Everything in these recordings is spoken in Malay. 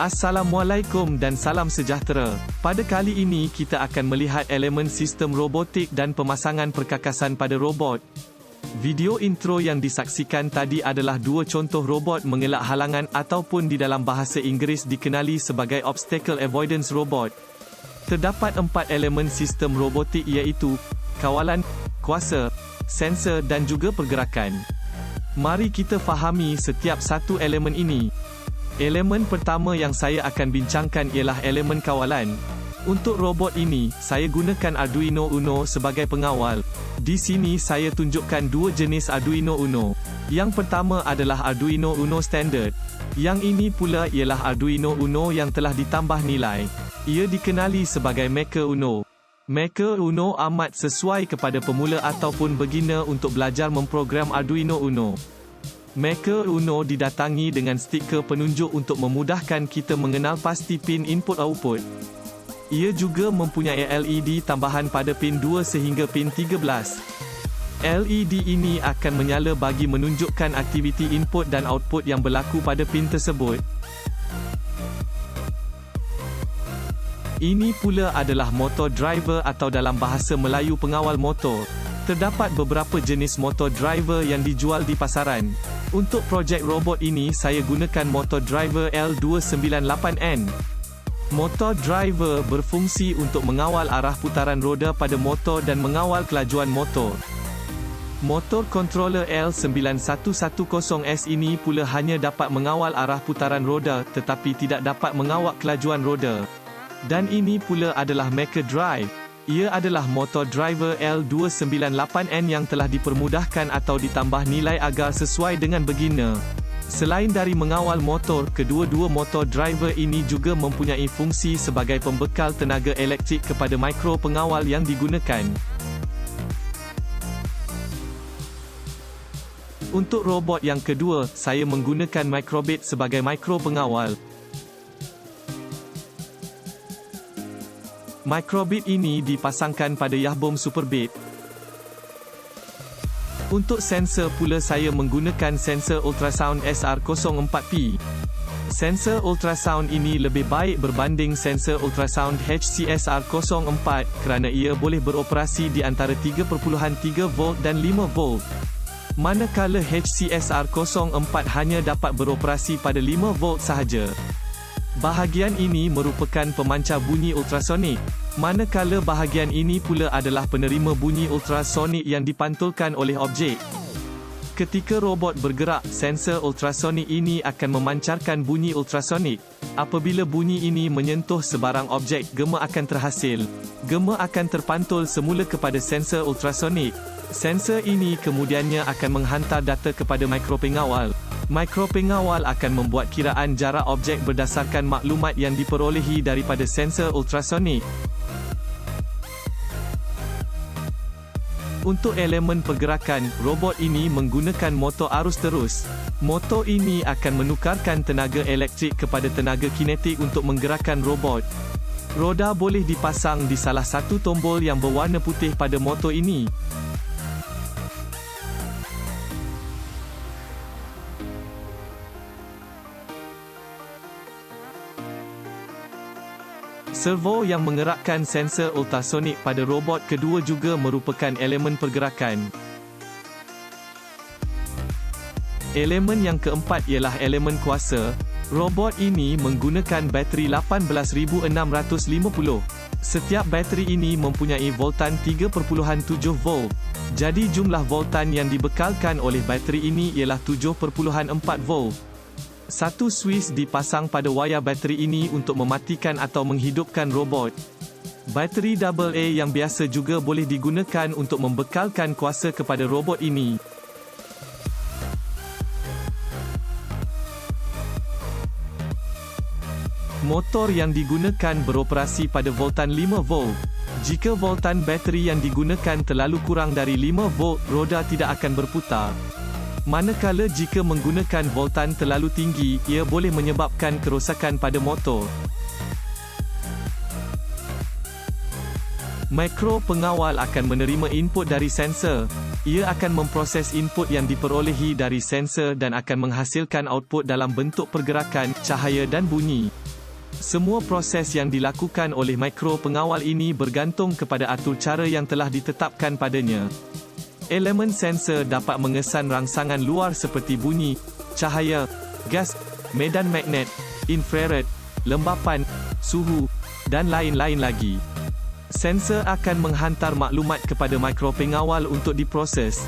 Assalamualaikum dan salam sejahtera. Pada kali ini kita akan melihat elemen sistem robotik dan pemasangan perkakasan pada robot. Video intro yang disaksikan tadi adalah dua contoh robot mengelak halangan ataupun di dalam bahasa Inggeris dikenali sebagai obstacle avoidance robot. Terdapat 4 elemen sistem robotik iaitu kawalan, kuasa, sensor dan juga pergerakan. Mari kita fahami setiap satu elemen ini. Elemen pertama yang saya akan bincangkan ialah elemen kawalan. Untuk robot ini, saya gunakan Arduino Uno sebagai pengawal. Di sini saya tunjukkan dua jenis Arduino Uno. Yang pertama adalah Arduino Uno Standard. Yang ini pula ialah Arduino Uno yang telah ditambah nilai. Ia dikenali sebagai Maker Uno. Maker Uno amat sesuai kepada pemula ataupun beginner untuk belajar memprogram Arduino Uno. Maker Uno didatangi dengan stiker penunjuk untuk memudahkan kita mengenal pasti pin input-output. Ia juga mempunyai LED tambahan pada pin 2 sehingga pin 13. LED ini akan menyala bagi menunjukkan aktiviti input dan output yang berlaku pada pin tersebut. Ini pula adalah motor driver atau dalam bahasa Melayu pengawal motor. Terdapat beberapa jenis motor driver yang dijual di pasaran. Untuk projek robot ini saya gunakan motor driver L298N. Motor driver berfungsi untuk mengawal arah putaran roda pada motor dan mengawal kelajuan motor. Motor controller L9110S ini pula hanya dapat mengawal arah putaran roda tetapi tidak dapat mengawal kelajuan roda. Dan ini pula adalah Maker Drive. Ia adalah motor driver L298N yang telah dipermudahkan atau ditambah nilai agar sesuai dengan beginner. Selain dari mengawal motor, kedua-dua motor driver ini juga mempunyai fungsi sebagai pembekal tenaga elektrik kepada mikro pengawal yang digunakan. Untuk robot yang kedua, saya menggunakan Microbit sebagai mikro pengawal. Microbit ini dipasangkan pada Yahbom Superbit. Untuk sensor pula saya menggunakan sensor ultrasound SR04P. Sensor ultrasound ini lebih baik berbanding sensor ultrasound HCSR04 kerana ia boleh beroperasi di antara 3.3 volt dan 5 volt. Manakala HCSR04 hanya dapat beroperasi pada 5 volt sahaja. Bahagian ini merupakan pemancar bunyi ultrasonik, manakala bahagian ini pula adalah penerima bunyi ultrasonik yang dipantulkan oleh objek. Ketika robot bergerak, sensor ultrasonik ini akan memancarkan bunyi ultrasonik. Apabila bunyi ini menyentuh sebarang objek, gema akan terhasil. Gema akan terpantul semula kepada sensor ultrasonik. Sensor ini kemudiannya akan menghantar data kepada mikropengawal. Mikropengawal akan membuat kiraan jarak objek berdasarkan maklumat yang diperolehi daripada sensor ultrasonik. Untuk elemen pergerakan, robot ini menggunakan motor arus terus. Motor ini akan menukarkan tenaga elektrik kepada tenaga kinetik untuk menggerakkan robot. Roda boleh dipasang di salah satu tombol yang berwarna putih pada motor ini. Servo yang mengerakkan sensor ultrasonik pada robot kedua juga merupakan elemen pergerakan. Elemen yang keempat ialah elemen kuasa. Robot ini menggunakan bateri 18650. Setiap bateri ini mempunyai voltan 3.7 volt. Jadi jumlah voltan yang dibekalkan oleh bateri ini ialah 7.4 volt. Satu switch dipasang pada wayar bateri ini untuk mematikan atau menghidupkan robot. Bateri AA yang biasa juga boleh digunakan untuk membekalkan kuasa kepada robot ini. Motor yang digunakan beroperasi pada voltan 5 volt. Jika voltan bateri yang digunakan terlalu kurang dari 5 volt, roda tidak akan berputar. Manakala jika menggunakan voltan terlalu tinggi, ia boleh menyebabkan kerosakan pada motor. Mikro pengawal akan menerima input dari sensor. Ia akan memproses input yang diperolehi dari sensor dan akan menghasilkan output dalam bentuk pergerakan, cahaya dan bunyi. Semua proses yang dilakukan oleh mikro pengawal ini bergantung kepada atur cara yang telah ditetapkan padanya. Elemen sensor dapat mengesan rangsangan luar seperti bunyi, cahaya, gas, medan magnet, infrared, lembapan, suhu, dan lain-lain lagi. Sensor akan menghantar maklumat kepada mikropengawal untuk diproses.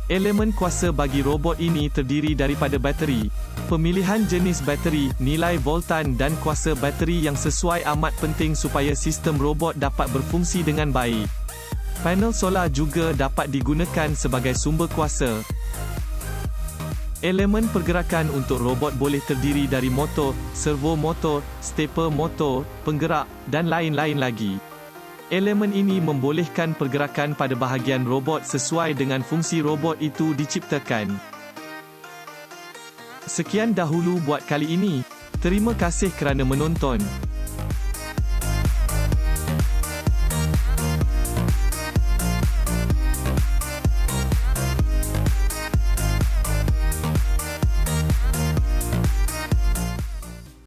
Elemen kuasa bagi robot ini terdiri daripada bateri. Pemilihan jenis bateri, nilai voltan dan kuasa bateri yang sesuai amat penting supaya sistem robot dapat berfungsi dengan baik. Panel solar juga dapat digunakan sebagai sumber kuasa. Elemen pergerakan untuk robot boleh terdiri dari motor, servo motor, stepper motor, penggerak, dan lain-lain lagi. Elemen ini membolehkan pergerakan pada bahagian robot sesuai dengan fungsi robot itu diciptakan. Sekian dahulu buat kali ini. Terima kasih kerana menonton.